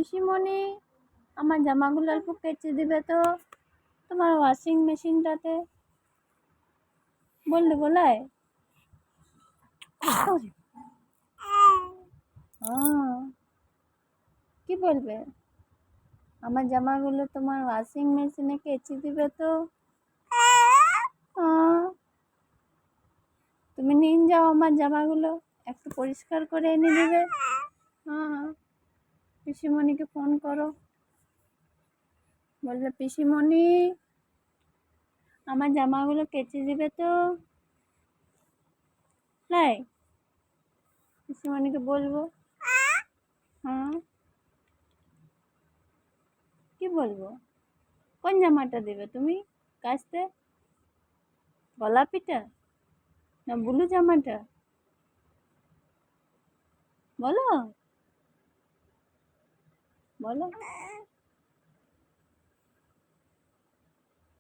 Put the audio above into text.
পিসিমণি, আমার জামাগুলো অল্প কেচে দিবে তো তোমার ওয়াশিং মেশিনটাতে। বললে বলায় কি বলবে? আমার জামাগুলো তোমার ওয়াশিং মেশিনে কেচে দিবে তো। তুমি নিয়ে যাও আমার জামাগুলো, একটু পরিষ্কার করে এনে দিবে। হ্যাঁ, পিসিমণিকে ফোন করো, বলবে পিসিমণি আমার জামাগুলো কেচে দিবে তো। তাই পিসিমণিকে বলবো। হ্যাঁ, কি বলবো? কোন জামাটা দেবে তুমি কাচতে? গোলাপিটা না ব্লু জামাটা? বলো বলো।